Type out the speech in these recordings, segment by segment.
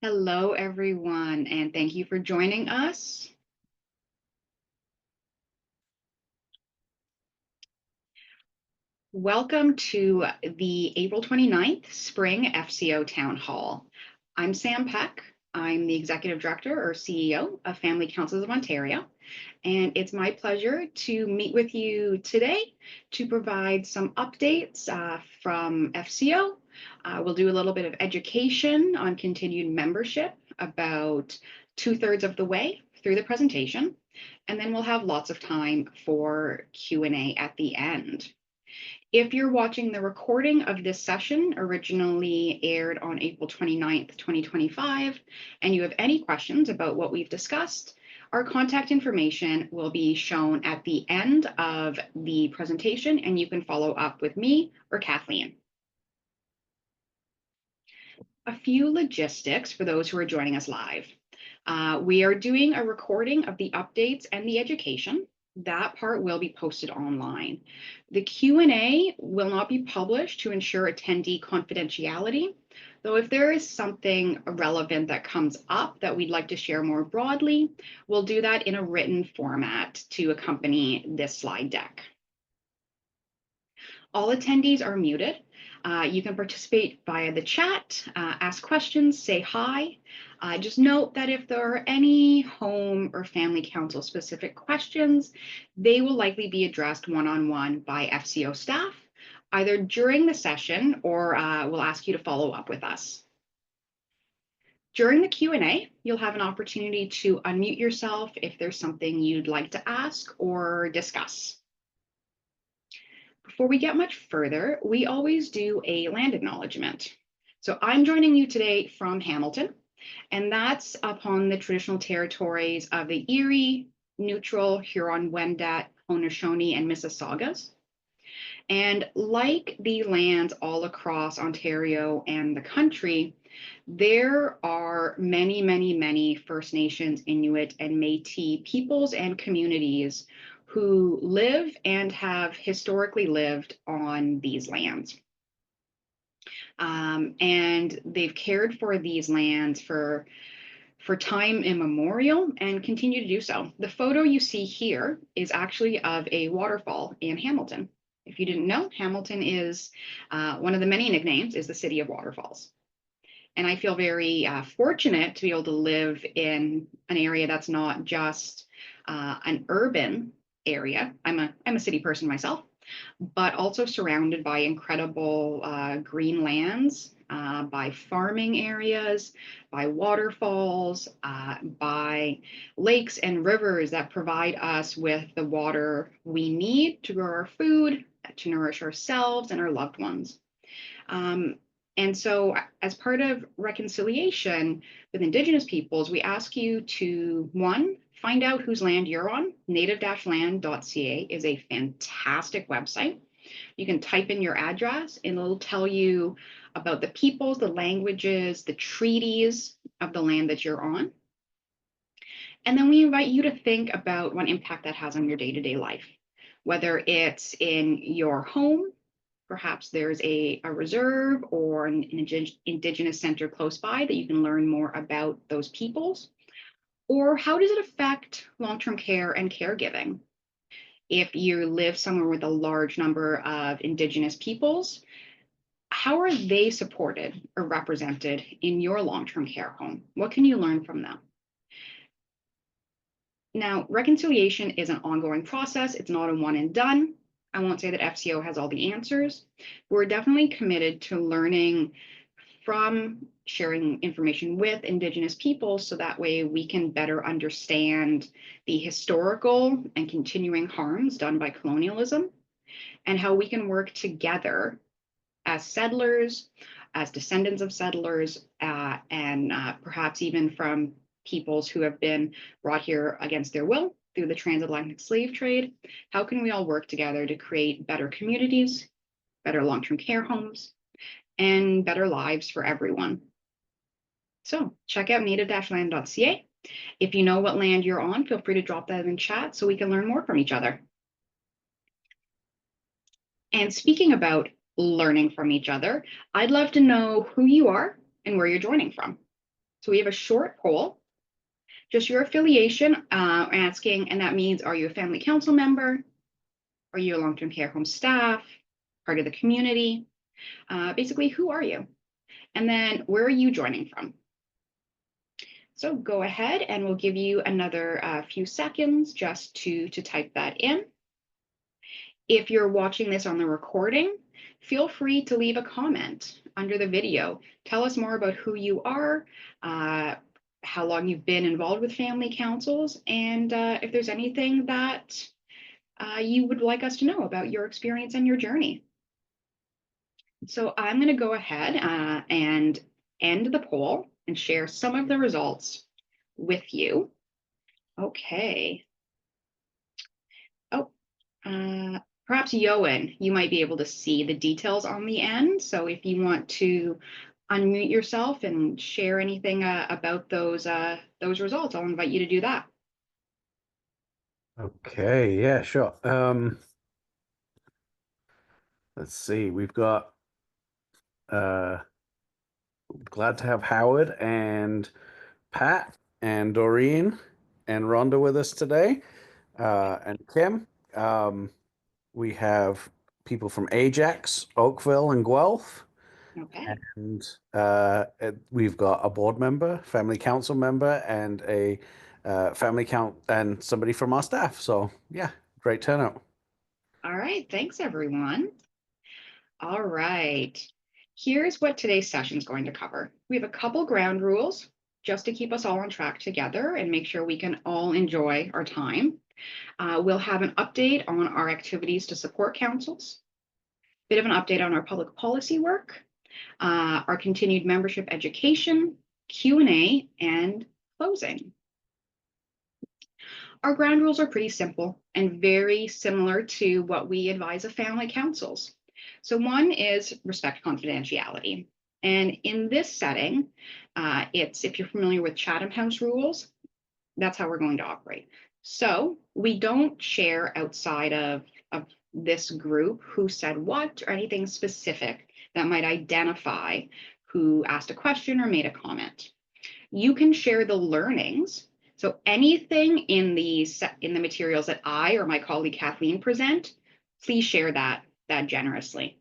Hello, everyone, and thank you for joining us. Welcome to the April 29th Spring FCO Town Hall. I'm Sam Peck. I'm the Executive Director or CEO of Family Councils of Ontario, and it's my pleasure to meet with you today to provide some updates from FCO. We'll do a little bit of education on continued membership about 2/3 of the way through the presentation, and then we'll have lots of time for Q&A at the end. If you're watching the recording of this session, originally aired on April 29th, 2025, and you have any questions about what we've discussed, our contact information will be shown at the end of the presentation, and you can follow up with me or Kathleen. A few logistics for those who are joining us live. We are doing a recording of the updates and the education. That part will be posted online. The Q&A will not be published to ensure attendee confidentiality, though if there is something relevant that comes up that we'd like to share more broadly, we'll do that in a written format to accompany this slide deck. All attendees are muted. You can participate via the chat, ask questions, say hi. Just note that if there are any home or family council specific questions, they will likely be addressed one-on-one by FCO staff, either during the session or we'll ask you to follow up with us. During the Q&A, you'll have an opportunity to unmute yourself if there's something you'd like to ask or discuss. Before we get much further, we always do a land acknowledgement. So I'm joining you today from Hamilton, and that's upon the traditional territories of the Erie, Neutral, Huron-Wendat, Haudenosaunee, and Mississaugas. And like the lands all across Ontario and the country, there are many, many, many First Nations, Inuit, and Métis peoples and communities who live and have historically lived on these lands. And they've cared for these lands for time immemorial and continue to do so. The photo you see here is actually of a waterfall in Hamilton. If you didn't know, Hamilton is one of the many nicknames is the City of Waterfalls. And I feel very fortunate to be able to live in an area that's not just an urban area. I'm a city person myself, but also surrounded by incredible green lands, by farming areas, by waterfalls, by lakes and rivers that provide us with the water we need to grow our food, to nourish ourselves and our loved ones. And so as part of reconciliation with Indigenous peoples, we ask you to, one, find out whose land you're on. native-land.ca is a fantastic website. You can type in your address and it'll tell you about the peoples, the languages, the treaties of the land that you're on. And then we invite you to think about what impact that has on your day-to-day life, whether it's in your home. Perhaps there's a reserve or an Indigenous center close by that you can learn more about those peoples. Or how does it affect long-term care and caregiving? If you live somewhere with a large number of Indigenous peoples, how are they supported or represented in your long-term care home? What can you learn from them? Now, reconciliation is an ongoing process. It's not a one and done. I won't say that FCO has all the answers. We're definitely committed to learning from sharing information with Indigenous people so that way we can better understand the historical and continuing harms done by colonialism and how we can work together as settlers, as descendants of settlers, and perhaps even from peoples who have been brought here against their will through the transatlantic slave trade. How can we all work together to create better communities, better long-term care homes, and better lives for everyone? So check out native-land.ca. If you know what land you're on, feel free to drop that in chat so we can learn more from each other. And speaking about learning from each other, I'd love to know who you are and where you're joining from. So we have a short poll, just your affiliation, asking, and that means, are you a family council member? Are you a long-term care home staff, part of the community? Basically, who are you? And then where are you joining from? So go ahead and we'll give you another few seconds just to type that in. If you're watching this on the recording, feel free to leave a comment under the video. Tell us more about who you are, how long you've been involved with family councils, and if there's anything that you would like us to know about your experience and your journey. So I'm going to go ahead and end the poll and share some of the results with you. Okay. Oh, perhaps Yoan, you might be able to see the details on the end. So if you want to unmute yourself and share anything about those results, I'll invite you to do that. Okay, yeah, sure. Let's see. We've got glad to have Howard and Pat and Doreen and Rhonda with us today, and Kim. We have people from Ajax, Oakville, and Guelph. Okay. And we've got a board member, family council member, and a family count and somebody from our staff. So yeah, great turnout. All right. Thanks, everyone. All right. Here's what today's session is going to cover. We have a couple ground rules just to keep us all on track together and make sure we can all enjoy our time. We'll have an update on our activities to support councils, bit of an update on our public policy work, our continued membership education, Q&A, and closing. Our ground rules are pretty simple and very similar to what we advise of family councils. So one is respect confidentiality. And in this setting, it's, if you're familiar with Chatham House rules, that's how we're going to operate. So we don't share outside of this group who said what or anything specific that might identify who asked a question or made a comment. You can share the learnings. So anything in the materials that I or my colleague Kathleen present, please share that generously.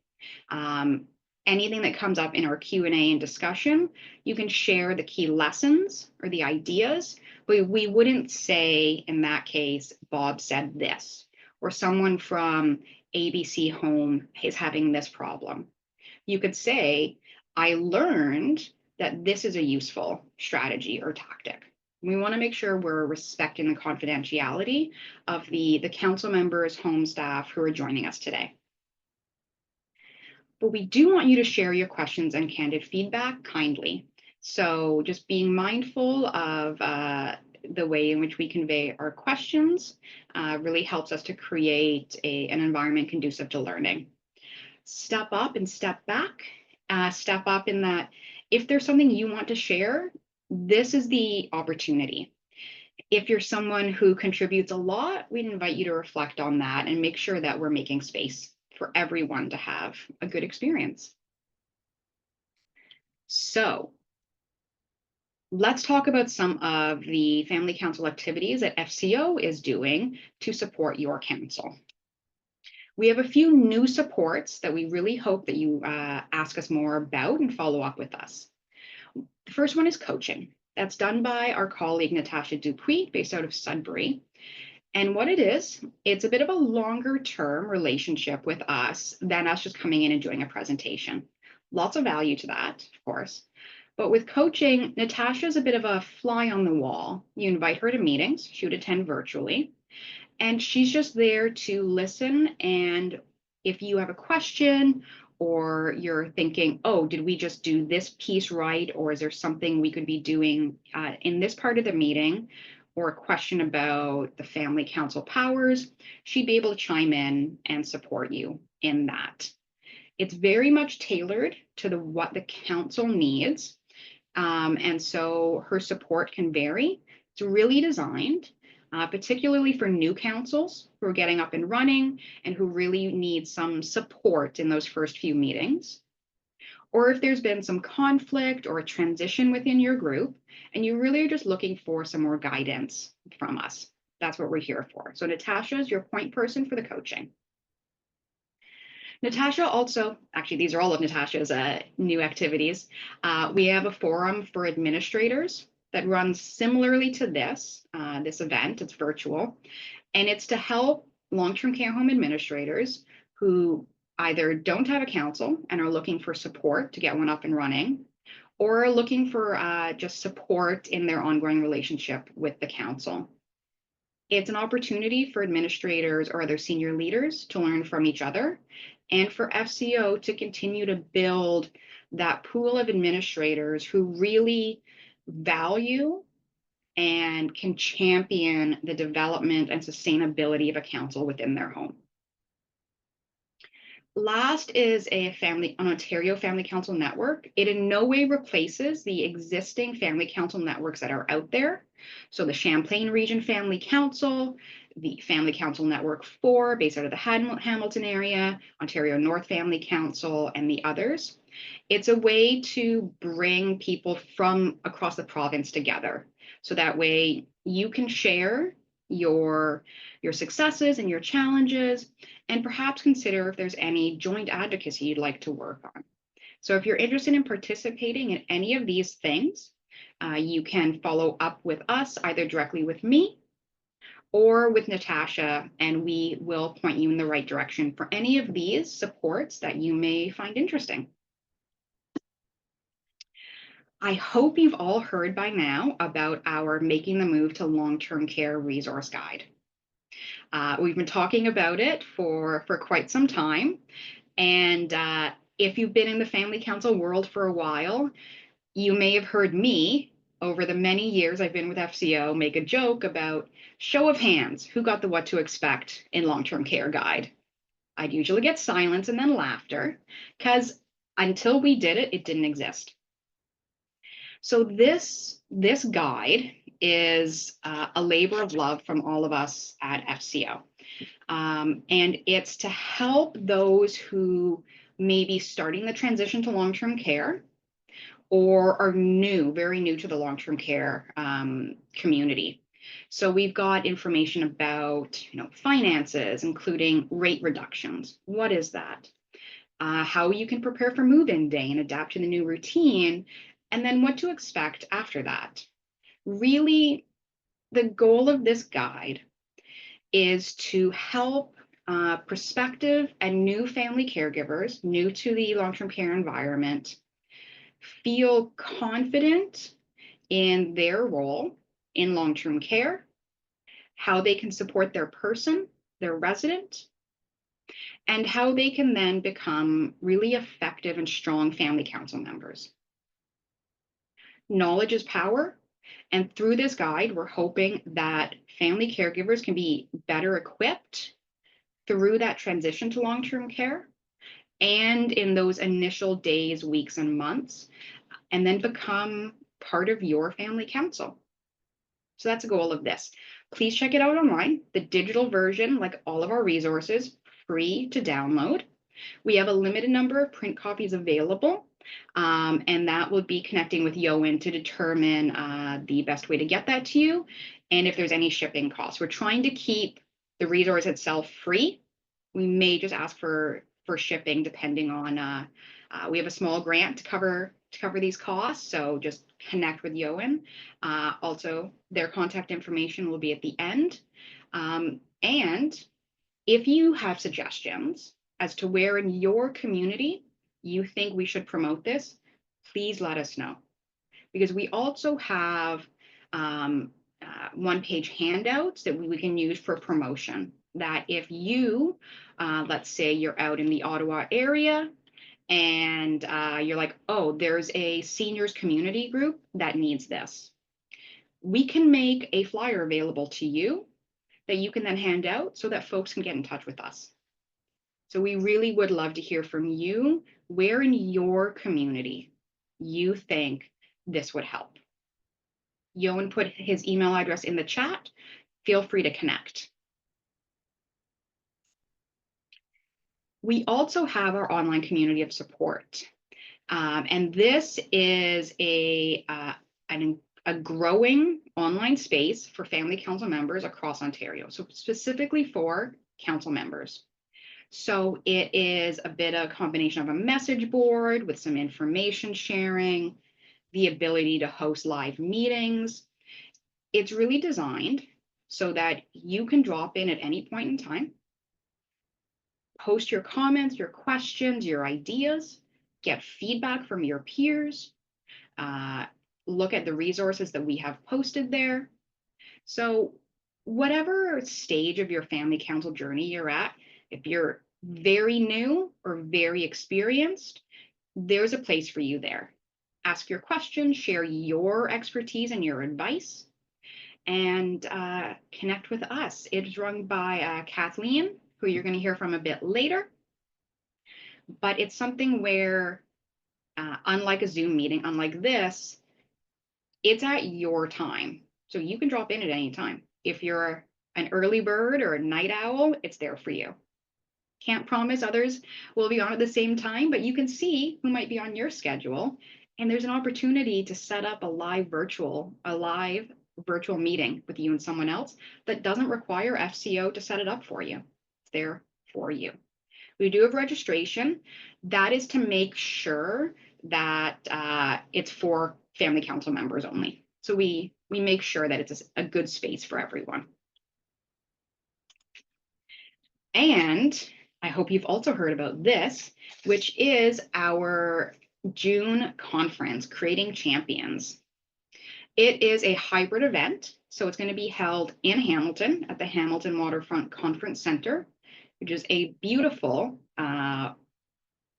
Anything that comes up in our Q&A and discussion, you can share the key lessons or the ideas, but we wouldn't say in that case, Bob said this, or someone from ABC Home is having this problem. You could say, I learned that this is a useful strategy or tactic. We want to make sure we're respecting the confidentiality of the council members, home staff who are joining us today. But we do want you to share your questions and candid feedback kindly. So just being mindful of the way in which we convey our questions really helps us to create an environment conducive to learning. Step up and step back. Step up in that if there's something you want to share, this is the opportunity. If you're someone who contributes a lot, we'd invite you to reflect on that and make sure that we're making space for everyone to have a good experience. So let's talk about some of the family council activities that FCO is doing to support your council. We have a few new supports that we really hope that you ask us more about and follow up with us. The first one is coaching. That's done by our colleague, Natasha Dupuis, based out of Sudbury. And what it is, it's a bit of a longer term relationship with us than us just coming in and doing a presentation. Lots of value to that, of course. But with coaching, Natasha's a bit of a fly on the wall. You invite her to meetings, she would attend virtually. And she's just there to listen. And if you have a question or you're thinking, oh, did we just do this piece right? Or is there something we could be doing in this part of the meeting? Or a question about the family council powers, she'd be able to chime in and support you in that. It's very much tailored to what the council needs. And so her support can vary. It's really designed particularly for new councils who are getting up and running and who really need some support in those first few meetings. or if there's been some conflict or a transition within your group, and you really are just looking for some more guidance from us. That's what we're here for. So Natasha is your point person for the coaching. Natasha also, actually, these are all of Natasha's new activities. We have a forum for administrators that runs similarly to this event. It's virtual, and it's to help long-term care home administrators who either don't have a council and are looking for support to get one up and running, or are looking for just support in their ongoing relationship with the council. It's an opportunity for administrators or other senior leaders to learn from each other, and for FCO to continue to build that pool of administrators who really value and can champion the development and sustainability of a council within their home. Last is an Ontario Family Council Network. It in no way replaces the existing family council networks that are out there. So the Champlain Region Family Council, the Family Council Network 4, based out of the Hamilton area, Ontario North Family Council, and the others. It's a way to bring people from across the province together. So that way you can share your successes and your challenges, and perhaps consider if there's any joint advocacy you'd like to work on. So if you're interested in participating in any of these things, you can follow up with us, either directly with me or with Natasha, and we will point you in the right direction for any of these supports that you may find interesting. I hope you've all heard by now about our Making the Move to Long-Term Care resource guide. We've been talking about it for quite some time. And if you've been in the family council world for a while, you may have heard me over the many years I've been with FCO make a joke about show of hands, who got the what to expect in long-term care guide. I'd usually get silence and then laughter, because until we did it, it didn't exist. So this guide is a labor of love from all of us at FCO. And it's to help those who may be starting the transition to long-term care or are very new to the long-term care community. So we've got information about finances, including rate reductions. What is that? How you can prepare for move-in day and adapt to the new routine, and then what to expect after that. Really, the goal of this guide is to help prospective and new family caregivers, new to the long-term care environment, feel confident in their role in long-term care, how they can support their person, their resident, and how they can then become really effective and strong family council members. Knowledge is power. And through this guide, we're hoping that family caregivers can be better equipped through that transition to long-term care and in those initial days, weeks, and months, and then become part of your family council. So that's the goal of this. Please check it out online. The digital version, like all of our resources, free to download. We have a limited number of print copies available. And that will be connecting with Yoan to determine the best way to get that to you, and if there's any shipping costs. We're trying to keep the resource itself free. We may just ask for shipping depending on, we have a small grant to cover these costs, so just connect with Yoan. Also, their contact information will be at the end. And if you have suggestions as to where in your community you think we should promote this, please let us know. Because we also have one-page handouts that we can use for promotion. That if you, let's say you're out in the Ottawa area and you're like, oh, there's a seniors community group that needs this. We can make a flyer available to you that you can then hand out so that folks can get in touch with us. So we really would love to hear from you where in your community you think this would help. Yoan put his email address in the chat. Feel free to connect. We also have our online community of support. And this is a growing online space for family council members across Ontario, so specifically for council members. So it is a bit of a combination of a message board with some information sharing, the ability to host live meetings. It's really designed so that you can drop in at any point in time, post your comments, your questions, your ideas, get feedback from your peers, uh, look at the resources that we have posted there. So whatever stage of your family council journey you're at, if you're very new or very experienced, there's a place for you there. Ask your questions, share your expertise and your advice, and connect with us. It's run by Kathleen, who you're going to hear from a bit later. But it's something where, unlike a Zoom meeting, unlike this, it's at your time. So you can drop in at any time. If you're an early bird or a night owl, it's there for you. Can't promise others will be on at the same time, but you can see who might be on your schedule. And there's an opportunity to set up a live virtual meeting with you and someone else that doesn't require FCO to set it up for you. It's there for you. We do have registration. That is to make sure that it's for family council members only. So we make sure that it's a good space for everyone. And I hope you've also heard about this, which is our June conference, Creating Champions. It is a hybrid event. So it's going to be held in Hamilton at the Hamilton Waterfront Conference Center, which is a beautiful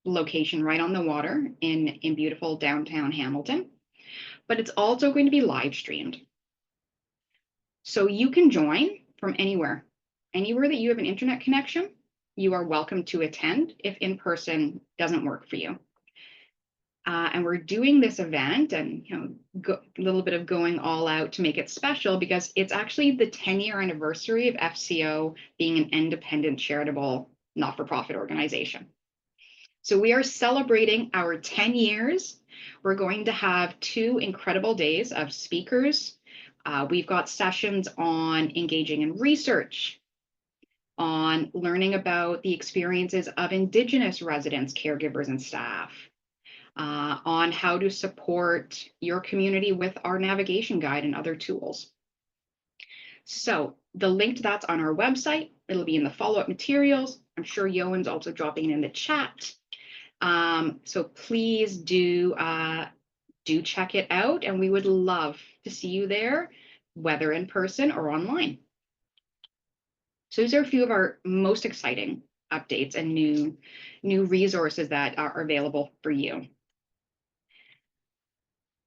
location right on the water in beautiful downtown Hamilton. But it's also going to be live streamed. So you can join from anywhere that you have an internet connection. You are welcome to attend if in person doesn't work for you. And we're doing this event and a little bit of going all out to make it special because it's actually the 10-year anniversary of FCO being an independent charitable not-for-profit organization. So we are celebrating our 10 years. We're going to have 2 incredible days of speakers. We've got sessions on engaging in research, on learning about the experiences of Indigenous residents, caregivers, and staff, on how to support your community with our navigation guide and other tools. So the link to that's on our website. It'll be in the follow-up materials. I'm sure Yoan's also dropping it in the chat. So please do check it out, and we would love to see you there, whether in person or online. So these are a few of our most exciting updates and new resources that are available for you.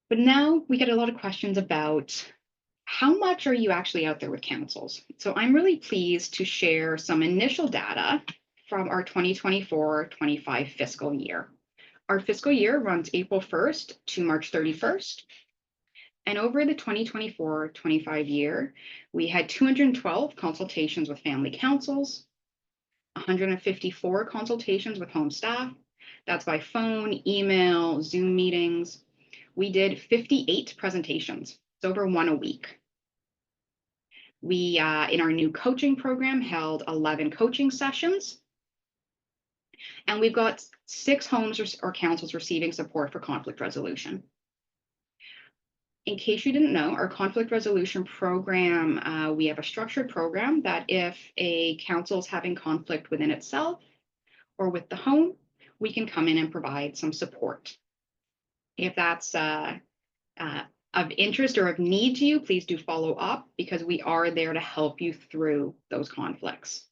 But now we get a lot of questions about how much are you actually out there with councils? So I'm really pleased to share some initial data from our 2024-25 fiscal year. Our fiscal year runs April 1st to March 31st. And over the 2024-25 year, we had 212 consultations with family councils, 154 consultations with home staff. That's by phone, email, Zoom meetings. We did 58 presentations. It's over 1 a week. We, in our new coaching program, held 11 coaching sessions. And we've got 6 homes or councils receiving support for conflict resolution. In case you didn't know, our conflict resolution program, we have a structured program that if a council is having conflict within itself or with the home, we can come in and provide some support. If that's of interest or of need to you, please do follow up because we are there to help you through those conflicts.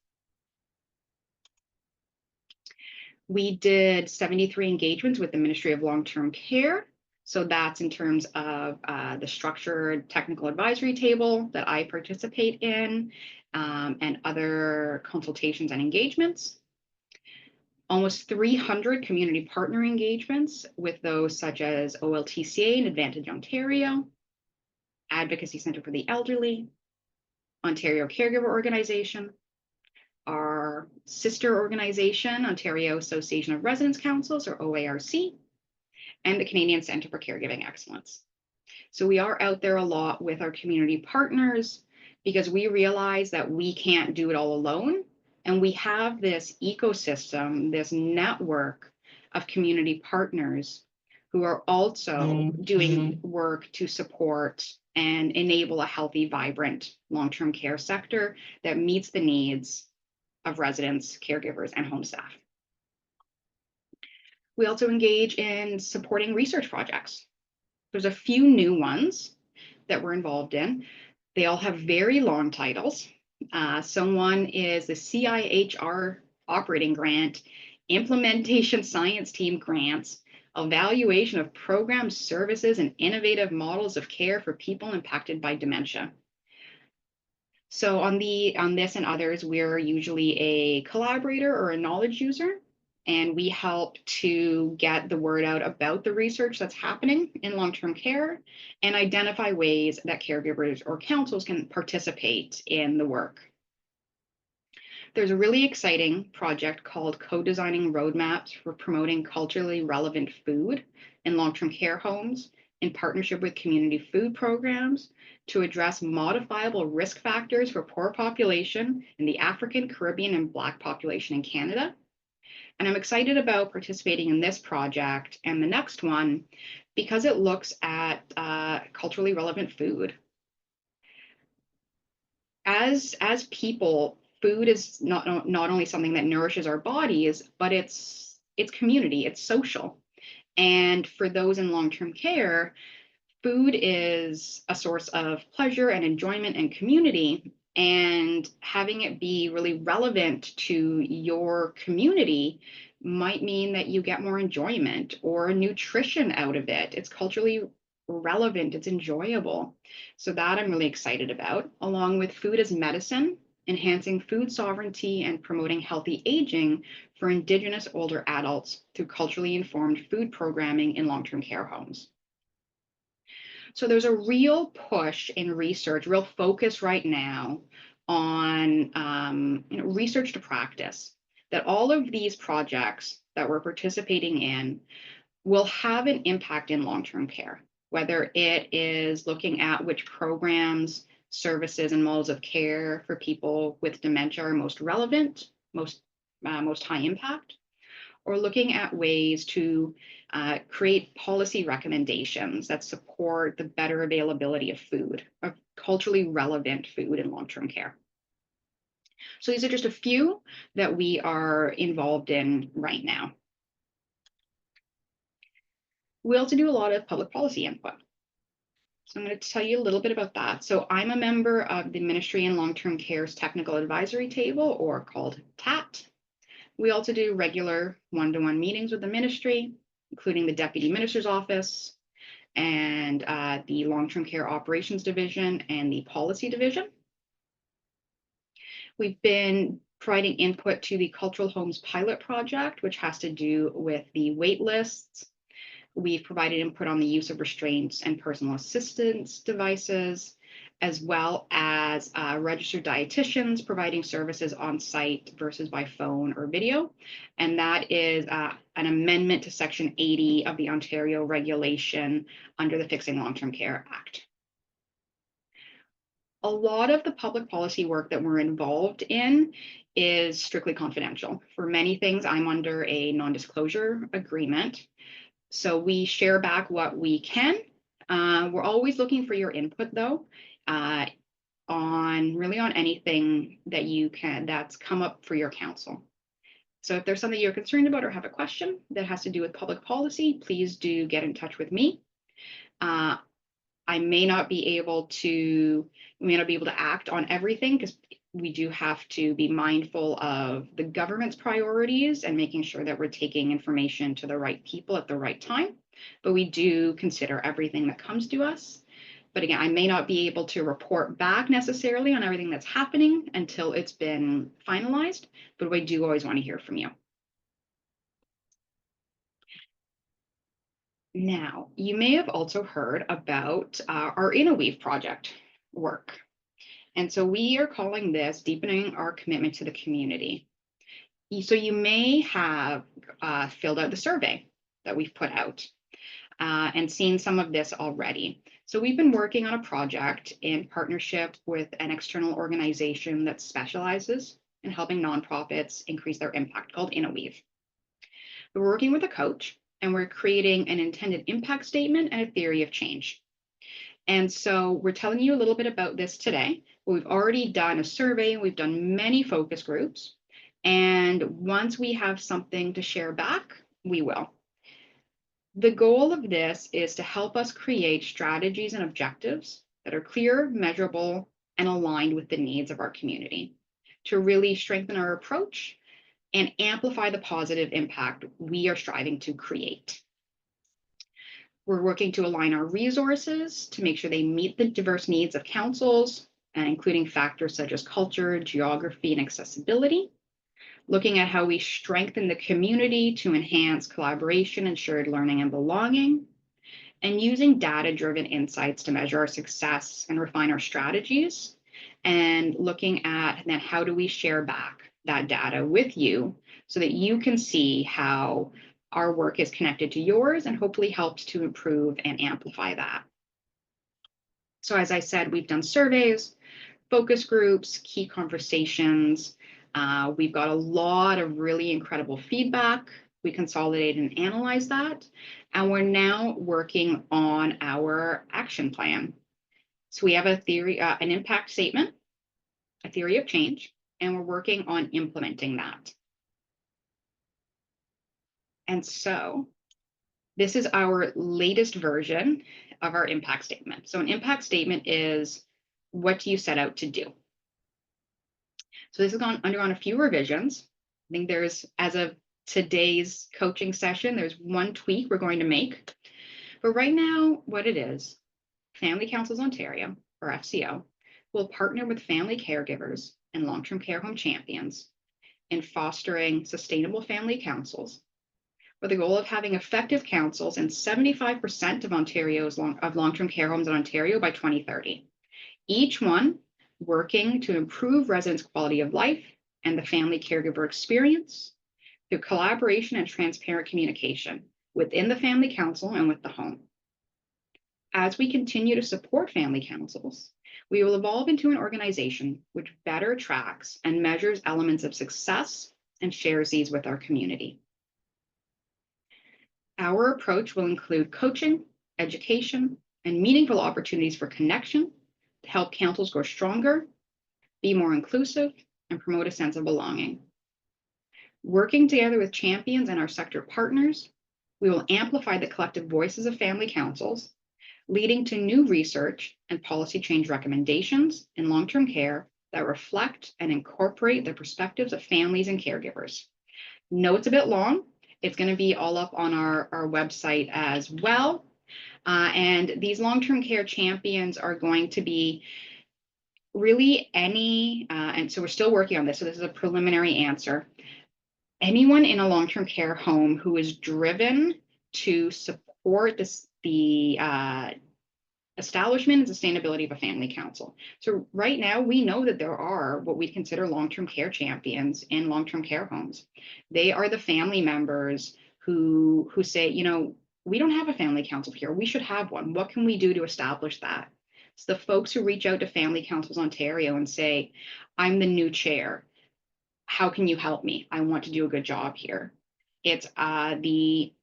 We did 73 engagements with the Ministry of Long-Term Care. So that's in terms of the structured technical advisory table that I participate in and other consultations and engagements. Almost 300 community partner engagements with those such as OLTCA and Advantage Ontario, Advocacy Centre for the Elderly, Ontario Caregiver Organization, our sister organization, Ontario Association of Residents Councils, or OARC, and the Canadian Centre for Caregiving Excellence. So we are out there a lot with our community partners because we realize that we can't do it all alone. And we have this ecosystem, this network of community partners who are also doing work to support and enable a healthy, vibrant long-term care sector that meets the needs of residents, caregivers, and home staff. We also engage in supporting research projects. There's a few new ones that we're involved in. They all have very long titles. So one is the CIHR operating grant, implementation science team grants, evaluation of programs, services, and innovative models of care for people impacted by dementia. So on this and others, we're usually a collaborator or a knowledge user, and we help to get the word out about the research that's happening in long-term care and identify ways that caregivers or councils can participate in the work. There's a really exciting project called Co-Designing Roadmaps for Promoting Culturally Relevant Food in Long-Term Care Homes in partnership with community food programs to address modifiable risk factors for poor population in the African, Caribbean, and Black population in Canada. And I'm excited about participating in this project and the next one because it looks at culturally relevant food. As people, food is not only something that nourishes our bodies, but it's community, it's social. And for those in long-term care, food is a source of pleasure and enjoyment and community. And having it be really relevant to your community might mean that you get more enjoyment or nutrition out of it. It's culturally relevant, it's enjoyable. So that I'm really excited about, along with food as medicine, enhancing food sovereignty and promoting healthy aging for Indigenous older adults through culturally informed food programming in long-term care homes. So there's a real push in research, real focus right now on research to practice, that all of these projects that we're participating in will have an impact in long-term care, whether it is looking at which programs, services, and models of care for people with dementia are most relevant, most high impact, or looking at ways to create policy recommendations that support the better availability of food, of culturally relevant food in long-term care. So these are just a few that we are involved in right now. We also do a lot of public policy input. So I'm going to tell you a little bit about that. So I'm a member of the Ministry in Long-Term Care's Technical Advisory Table, or called TAT. We also do regular one-to-one meetings with the ministry, including the Deputy Minister's Office and the Long-Term Care Operations Division and the Policy Division. We've been providing input to the Cultural Homes Pilot Project, which has to do with the wait lists. We've provided input on the use of restraints and personal assistance devices, as well as registered dietitians providing services on site versus by phone or video. And that is an amendment to Section 80 of the Ontario regulation under the Fixing Long-Term Care Act. A lot of the public policy work that we're involved in is strictly confidential. For many things, I'm under a non-disclosure agreement. So we share back what we can. We're always looking for your input, though, on anything that that's come up for your council. So if there's something you're concerned about or have a question that has to do with public policy, please do get in touch with me. I may not be able to act on everything because we do have to be mindful of the government's priorities and making sure that we're taking information to the right people at the right time. But we do consider everything that comes to us. But again, I may not be able to report back necessarily on everything that's happening until it's been finalized, but I do always want to hear from you. Now, you may have also heard about our InnoWeave project work. And so we are calling this Deepening Our Commitment to the Community. So you may have filled out the survey that we've put out. and seen some of this already. So we've been working on a project in partnership with an external organization that specializes in helping nonprofits increase their impact called Innoweave. We're working with a coach and we're creating an intended impact statement and a theory of change. And so we're telling you a little bit about this today. We've already done a survey, we've done many focus groups. And once we have something to share back, we will. The goal of this is to help us create strategies and objectives that are clear, measurable, and aligned with the needs of our community to really strengthen our approach and amplify the positive impact we are striving to create. We're working to align our resources to make sure they meet the diverse needs of councils, including factors such as culture, geography, and accessibility. Looking at how we strengthen the community to enhance collaboration and shared learning and belonging, and using data-driven insights to measure our success and refine our strategies, and looking at then how do we share back that data with you so that you can see how our work is connected to yours and hopefully helps to improve and amplify that. So as I said, we've done surveys, focus groups, key conversations. We've got a lot of really incredible feedback. We consolidate and analyze that. And we're now working on our action plan. So we have a theory, an impact statement, a theory of change, and we're working on implementing that. And so this is our latest version of our impact statement. So an impact statement is what do you set out to do? So this has undergone a few revisions. I think there's, as of today's coaching session, there's one tweak we're going to make. But right now, what it is, Family Councils Ontario, or FCO, will partner with family caregivers and long-term care home champions in fostering sustainable family councils with the goal of having effective councils in 75% of Ontario's long-term care homes in Ontario by 2030. Each one working to improve residents' quality of life and the family caregiver experience through collaboration and transparent communication within the family council and with the home. As we continue to support family councils, we will evolve into an organization which better tracks and measures elements of success and shares these with our community. Our approach will include coaching, education, and meaningful opportunities for connection to help councils grow stronger, be more inclusive, and promote a sense of belonging. Working together with champions and our sector partners, we will amplify the collective voices of family councils, leading to new research and policy change recommendations in long-term care that reflect and incorporate the perspectives of families and caregivers. No, it's a bit long. It's going to be all up on our website as well. And these long-term care champions are going to be really any, and so we're still working on this, so this is a preliminary answer. Anyone in a long-term care home who is driven to support the establishment and sustainability of a family council. So right now, we know that there are what we consider long-term care champions in long-term care homes. They are the family members who say, you know, we don't have a family council here. We should have one. What can we do to establish that? It's the folks who reach out to Family Councils Ontario and say, I'm the new chair. How can you help me? I want to do a good job here. It's the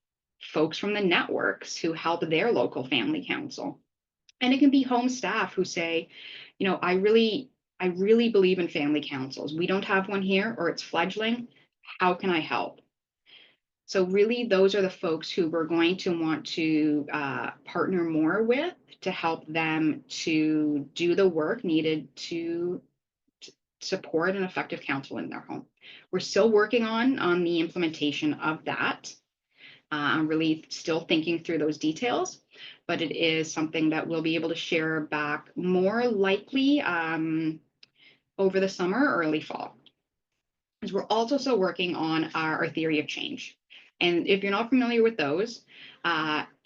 folks from the networks who help their local family council. And it can be home staff who say, you know, I really believe in family councils. We don't have one here, or it's fledgling. How can I help? So really, those are the folks who we're going to want to partner more with to help them to do the work needed to support an effective council in their home. We're still working on the implementation of that. I'm really still thinking through those details, but it is something that we'll be able to share back more likely over the summer or early fall. As we're also still working on our theory of change. And if you're not familiar with those,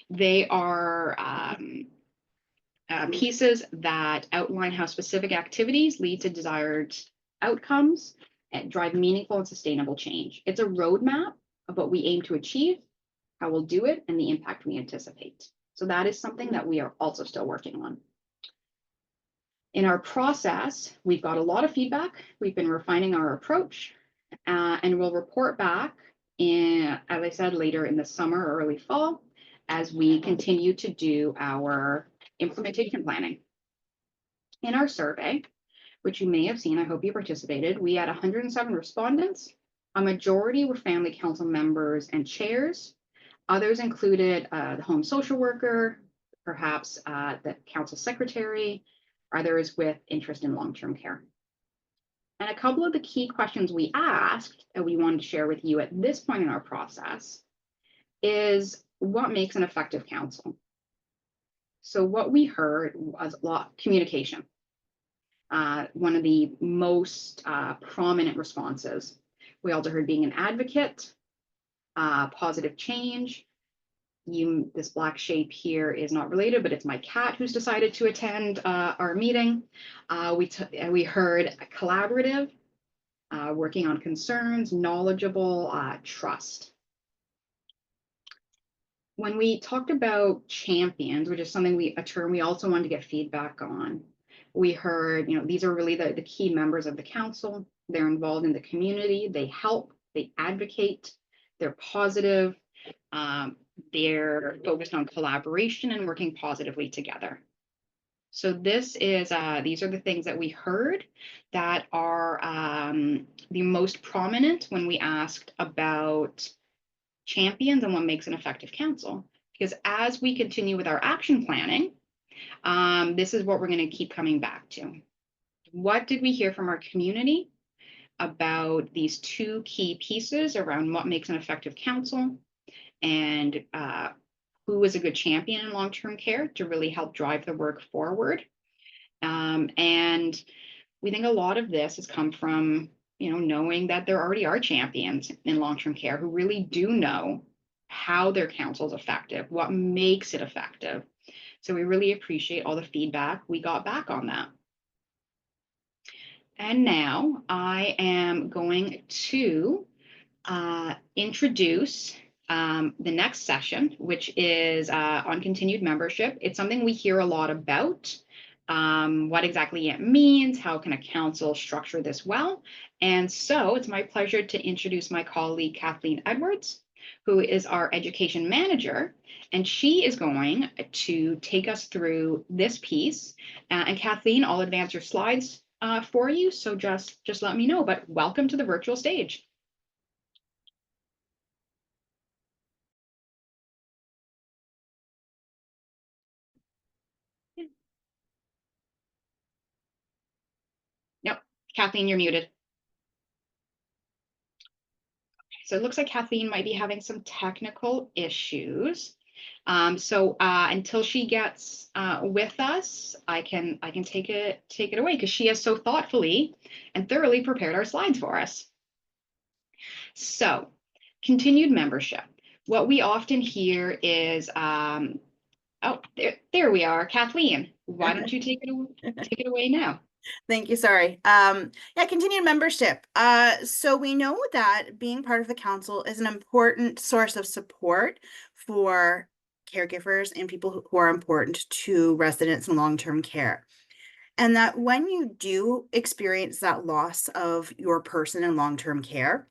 they are pieces that outline how specific activities lead to desired outcomes and drive meaningful and sustainable change. It's a roadmap of what we aim to achieve how we'll do it, and the impact we anticipate. So that is something that we are also still working on. In our process, we've got a lot of feedback. We've been refining our approach, and we'll report back in, as I said, later in the summer or early fall as we continue to do our implementation planning. In our survey, which you may have seen, I hope you participated, we had 107 respondents. A majority were family council members and chairs. Others included the home social worker, perhaps the council secretary, others with interest in long-term care. And a couple of the key questions we asked that we wanted to share with you at this point in our process is what makes an effective council? So what we heard was a lot communication. One of the most prominent responses. We also heard being an advocate, positive change. This black shape here is not related, but it's my cat who's decided to attend our meeting. We heard collaborative, working on concerns, knowledgeable, trust. When we talked about champions, which is something a term we also wanted to get feedback on, we heard, these are really the key members of the council. They're involved in the community. They help, they advocate, they're positive. They're focused on collaboration and working positively together. So these are the things that we heard that are the most prominent when we asked about champions and what makes an effective council. Because as we continue with our action planning, this is what we're going to keep coming back to. What did we hear from our community about these two key pieces around what makes an effective council and who is a good champion in long-term care to really help drive the work forward? And we think a lot of this has come from knowing that there already are champions in long-term care who really do know how their council is effective, what makes it effective. So we really appreciate all the feedback we got back on that. And now I am going to introduce the next session, which is on continued membership. It's something we hear a lot about. What exactly it means, how can a council structure this well? And so it's my pleasure to introduce my colleague, Kathleen Edwards, who is our education manager, and she is going to take us through this piece. And Kathleen, I'll advance your slides for you, so just let me know, but welcome to the virtual stage. Nope, Kathleen, you're muted. So it looks like Kathleen might be having some technical issues. So until she gets with us, I can take it away because she has so thoughtfully and thoroughly prepared our slides for us. So continued membership. What we often hear is, oh, there we are, Kathleen. Why don't you take it away now? Thank you. Sorry. Yeah, continued membership. So we know that being part of the council is an important source of support for caregivers and people who are important to residents in long-term care. And that when you do experience that loss of your person in long-term care,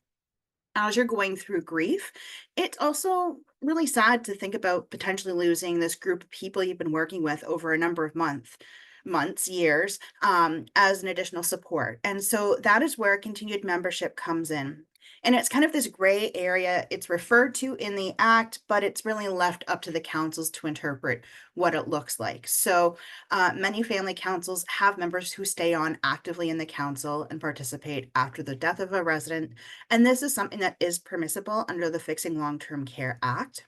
as you're going through grief, it's also really sad to think about potentially losing this group of people you've been working with over a number of months, years, as an additional support. And so that is where continued membership comes in. And it's kind of this gray area. It's referred to in the act, but it's really left up to the councils to interpret what it looks like. So many family councils have members who stay on actively in the council and participate after the death of a resident. And this is something that is permissible under the Fixing Long-Term Care Act.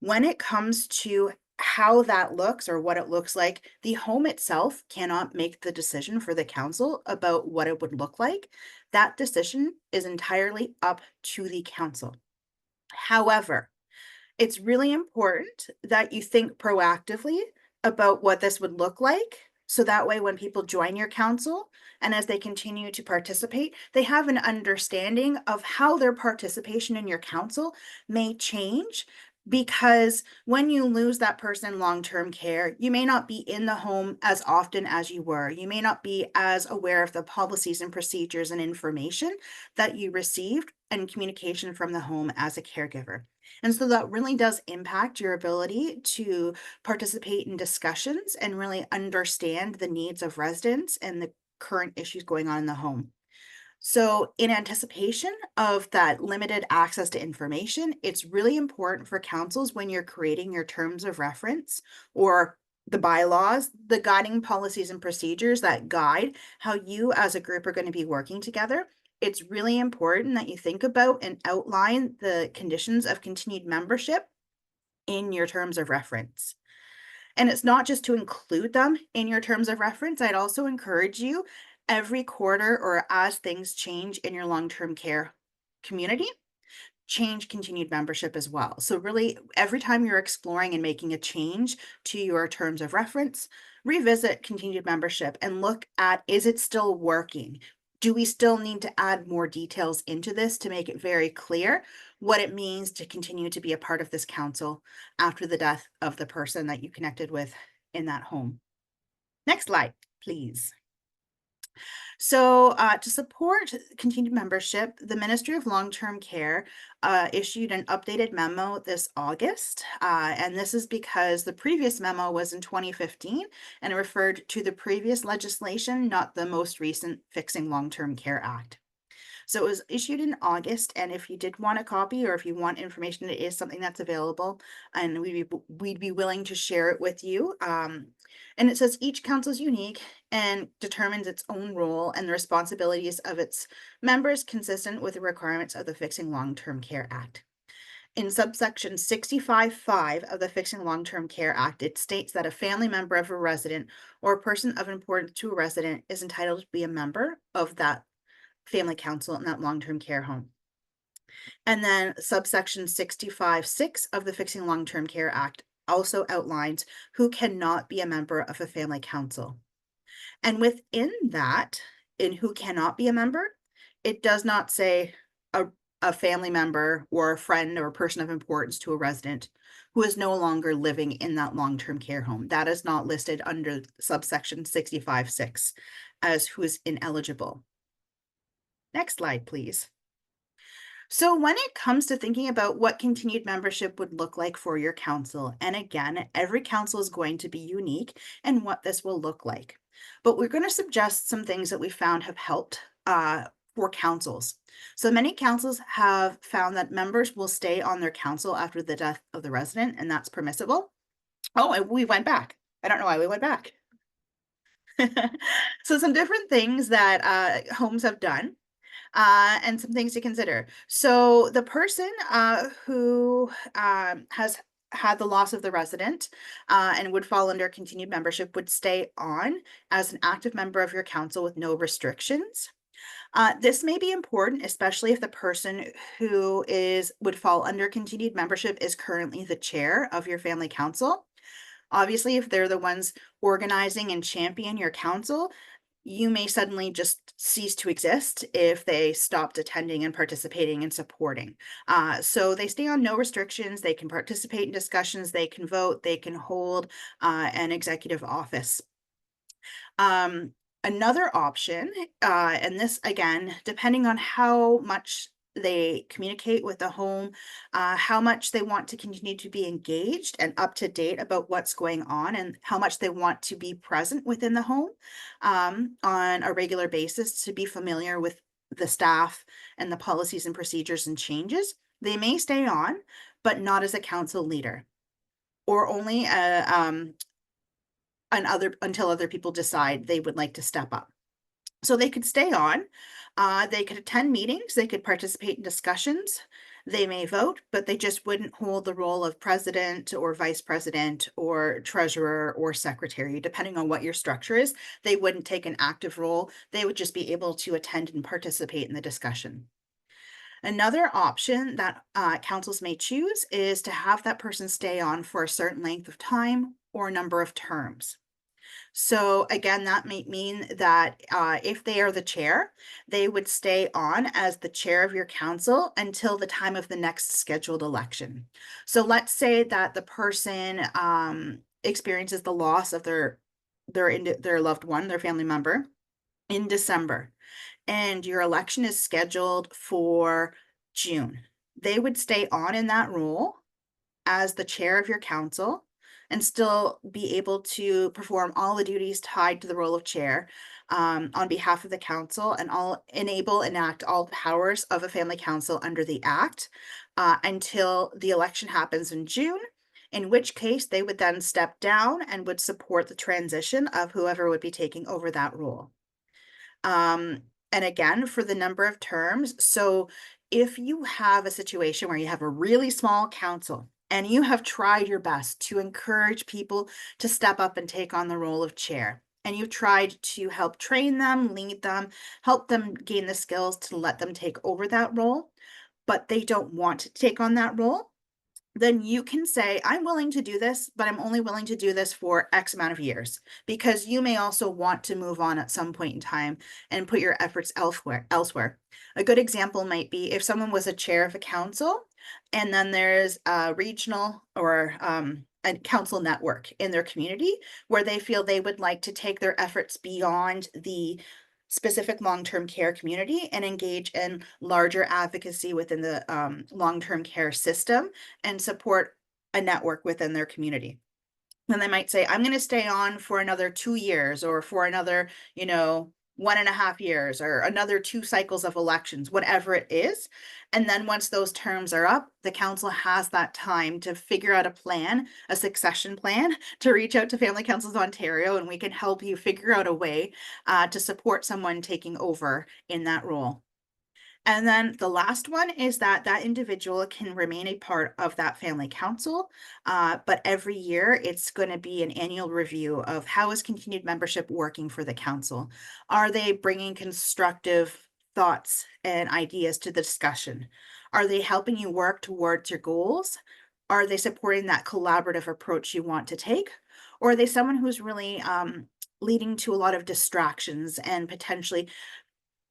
When it comes to how that looks or what it looks like, the home itself cannot make the decision for the council about what it would look like. That decision is entirely up to the council. However, it's really important that you think proactively about what this would look like So that way, when people join your council and as they continue to participate, they have an understanding of how their participation in your council may change. Because when you lose that person in long-term care, you may not be in the home as often as you were. You may not be as aware of the policies and procedures and information that you received and communication from the home as a caregiver. And so that really does impact your ability to participate in discussions and really understand the needs of residents and the current issues going on in the home. So, in anticipation of that limited access to information, it's really important for councils when you're creating your terms of reference or the bylaws, the guiding policies and procedures that guide how you as a group are going to be working together. It's really important that you think about and outline the conditions of continued membership in your terms of reference. And it's not just to include them in your terms of reference. I'd also encourage you every quarter or as things change in your long-term care community, change continued membership as well. So really, every time you're exploring and making a change to your terms of reference, revisit continued membership and look at, is it still working? Do we still need to add more details into this to make it very clear what it means to continue to be a part of this council after the death of the person that you connected with in that home? Next slide, please. So, to support continued membership, the Ministry of Long-Term Care issued an updated memo this August. And this is because the previous memo was in 2015 and it referred to the previous legislation, not the most recent Fixing Long-Term Care Act. So it was issued in August, and if you did want a copy or if you want information, it is something that's available, and we'd be willing to share it with you. And it says each council is unique and determines its own role and the responsibilities of its members consistent with the requirements of the Fixing Long-Term Care Act. In subsection 65.5 of the Fixing Long-Term Care Act, it states that a family member of a resident or a person of importance to a resident is entitled to be a member of that family council in that long-term care home. And then subsection 65.6 of the Fixing Long-Term Care Act also outlines who cannot be a member of a family council. And within that, in who cannot be a member, it does not say a family member or a friend or a person of importance to a resident who is no longer living in that long-term care home. That is not listed under subsection 65.6 as who is ineligible. Next slide, please. So when it comes to thinking about what continued membership would look like for your council, and again, every council is going to be unique and what this will look like. But we're going to suggest some things that we found have helped for councils. So many councils have found that members will stay on their council after the death of the resident, and that's permissible. Oh, and we went back. I don't know why we went back. So some different things that homes have done and some things to consider. So the person who has had the loss of the resident and would fall under continued membership would stay on as an active member of your council with no restrictions. This may be important, especially if the person who would fall under continued membership is currently the chair of your family council. Obviously, if they're the ones organizing and champion your council, you may suddenly just cease to exist if they stopped attending and participating and supporting. So they stay on no restrictions. They can participate in discussions. They can vote. They can hold an executive office. Another option, and this again, depending on how much they communicate with the home, how much they want to continue to be engaged and up to date about what's going on and how much they want to be present within the home on a regular basis to be familiar with the staff and the policies and procedures and changes. They may stay on, but not as a council leader or only until other people decide they would like to step up. So they could stay on, they could attend meetings, they could participate in discussions, they may vote, but they just wouldn't hold the role of president or vice president or treasurer or secretary, depending on what your structure is. They wouldn't take an active role. They would just be able to attend and participate in the discussion. Another option that councils may choose is to have that person stay on for a certain length of time or number of terms. So again, that might mean that if they are the chair, they would stay on as the chair of your council until the time of the next scheduled election. So let's say that the person experiences the loss of their loved one, their family member, in December, and your election is scheduled for June. They would stay on in that role as the chair of your council and still be able to perform all the duties tied to the role of chair on behalf of the council, and all enable and enact all powers of a family council under the act until the election happens in June, in which case they would then step down and would support the transition of whoever would be taking over that role. And again, for the number of terms, so if you have a situation where you have a really small council and you have tried your best to encourage people to step up and take on the role of chair, and you've tried to help train them, lead them, help them gain the skills to let them take over that role, but they don't want to take on that role, then you can say, I'm willing to do this, but I'm only willing to do this for X amount of years, because you may also want to move on at some point in time and put your efforts elsewhere. A good example might be if someone was a chair of a council and then there's a regional or a council network in their community where they feel they would like to take their efforts beyond the specific long-term care community and engage in larger advocacy within the long-term care system and support a network within their community. Then they might say, I'm going to stay on for another 2 years or for another, 1.5 years or another 2 cycles of elections, whatever it is. And then once those terms are up, the council has that time to figure out a plan, a succession plan, to reach out to Family Councils Ontario, and we can help you figure out a way to support someone taking over in that role. And then the last one is that that individual can remain a part of that family council, but every year it's going to be an annual review of how is continued membership working for the council. Are they bringing constructive thoughts and ideas to the discussion? Are they helping you work towards your goals? Are they supporting that collaborative approach you want to take? Or are they someone who's really leading to a lot of distractions, and potentially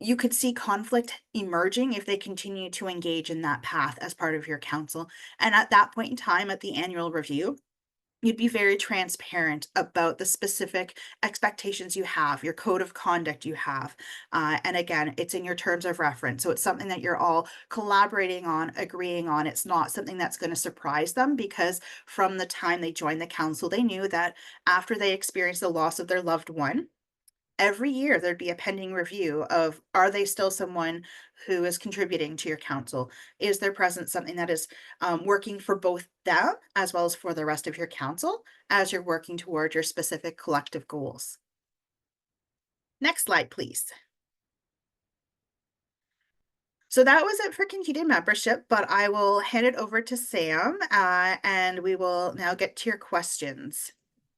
you could see conflict emerging if they continue to engage in that path as part of your council? And at that point in time, at the annual review, you'd be very transparent about the specific expectations you have, your code of conduct you have. And again, it's in your terms of reference. So it's something that you're all collaborating on, agreeing on. It's not something that's going to surprise them, because from the time they joined the council, they knew that after they experienced the loss of their loved one, every year there'd be a pending review of, are they still someone who is contributing to your council? Is their presence something that is working for both them as well as for the rest of your council as you're working toward your specific collective goals? Next slide, please. So that was it for continued membership, but I will hand it over to Sam and we will now get to your questions.